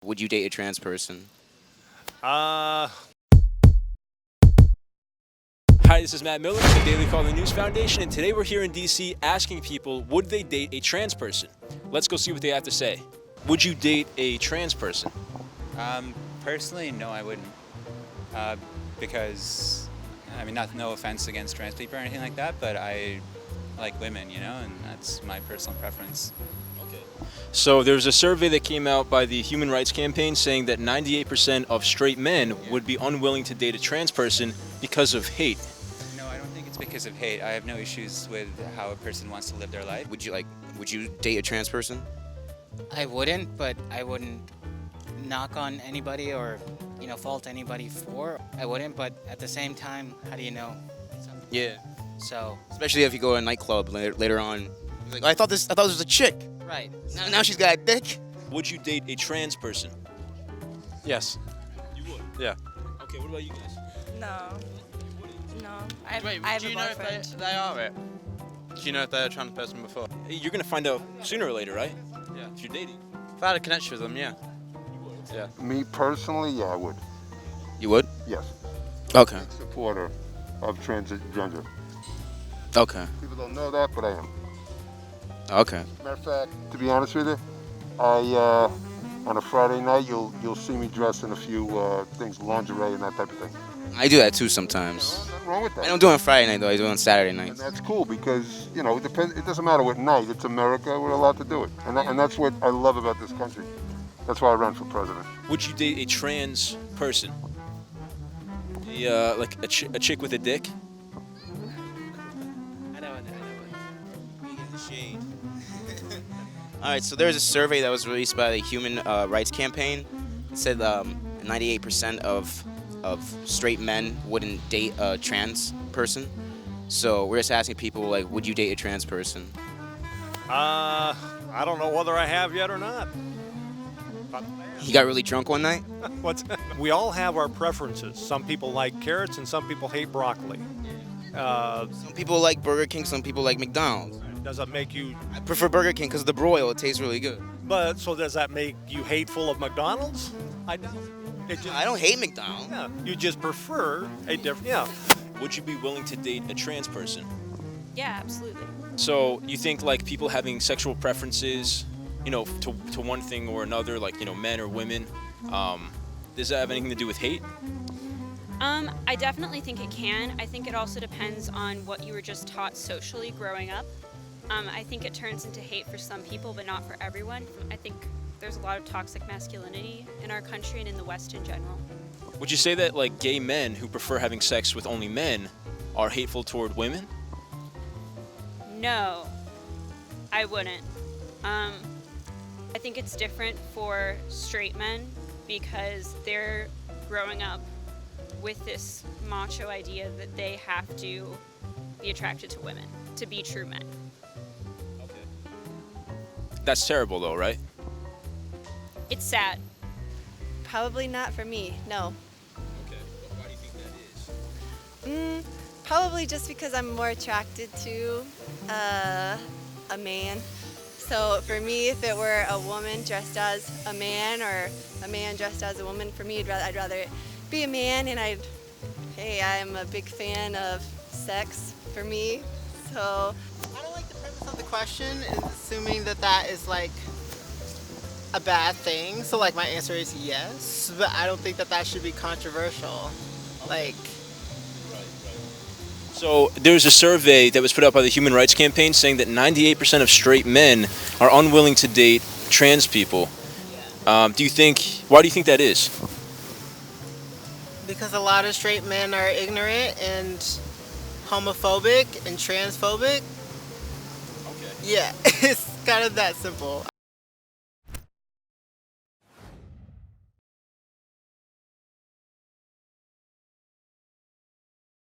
Would you date a trans person? Uh, Hi, this is Matt Miller from the Daily Calling News Foundation, and today we're here in DC asking people, would they date a trans person? Let's go see what they have to say. Would you date a trans person? Personally, no, I wouldn't. Uh, because, I mean, no offense against trans people or anything like that, but I like women, and that's my personal preference. So there's a survey that came out by the Human Rights Campaign saying that 98% of straight men would be unwilling to date a trans person because of hate. No, I don't think it's because of hate. I have no issues with how a person wants to live their life. Would you date a trans person? I wouldn't, but I wouldn't knock on anybody or, fault anybody for. I wouldn't, but at the same time, how do you know? Yeah. So, Especially if you go to a nightclub later on. You're like, oh, I thought this was a chick. right. Now she's got a dick. Would you date a trans person? Yes. You would? Yeah. Okay, what about you guys? No. No. I have do a you know if boyfriend. they are it? Do you know if they're a trans person before? You're gonna find out sooner or later, right? Yeah. If you're dating. If I had a connection with them, yeah. Yeah. Me personally, yeah, I would. You would? Yes. Okay. Big supporter of transgender. Okay. People don't know that, but I am. Okay. Matter of fact, to be honest with you, I on a Friday night you'll see me dressed in a few things, lingerie and that type of thing. I do that too sometimes. Nothing wrong with that. I don't do it on Friday night though. I do it on Saturday night. And that's cool because it depends. It doesn't matter what night. It's America. We're allowed to do it, and that's what I love about this country. That's why I ran for president. Would you date a trans person? Like a chick with a dick? I know. All right, so there's a survey that was released by the Human Rights Campaign. It said 98% of straight men wouldn't date a trans person. So we're just asking people, like, would you date a trans person? I don't know whether I have yet or not. He got really drunk one night. We all have our preferences. Some people like carrots and some people hate broccoli. Some people like Burger King, some people like McDonald's. Does that make you? I prefer Burger King because of the broil. It tastes really good. But so does that make you hateful of McDonald's? I don't. I don't hate McDonald's. Yeah, you just prefer a different. Yeah. Would you be willing to date a trans person? Yeah, absolutely. So you think like people having sexual preferences, to one thing or another, like men or women, does that have anything to do with hate? I definitely think it can. I think it also depends on what you were just taught socially growing up. I think it turns into hate for some people, but not for everyone. I think there's a lot of toxic masculinity in our country and in the West in general. Would you say that like gay men who prefer having sex with only men are hateful toward women? No, I wouldn't. I think it's different for straight men because they're growing up with this macho idea that they have to be attracted to women to be true men. That's terrible though, right? It's sad. Probably not for me, no. Okay. Why do you think that is? Probably just because I'm more attracted to a man. So for me, if it were a woman dressed as a man or a man dressed as a woman, for me, I'd rather it be a man. And I'm a big fan of sex for me. So I don't like the premise of the question is assuming that is like a bad thing. So like my answer is yes, but I don't think that should be controversial. Like So there's a survey that was put out by the Human Rights Campaign saying that 98% of straight men are unwilling to date trans people. Why do you think that is? because a lot of straight men are ignorant and homophobic and transphobic. Okay. Yeah, it's kind of that simple.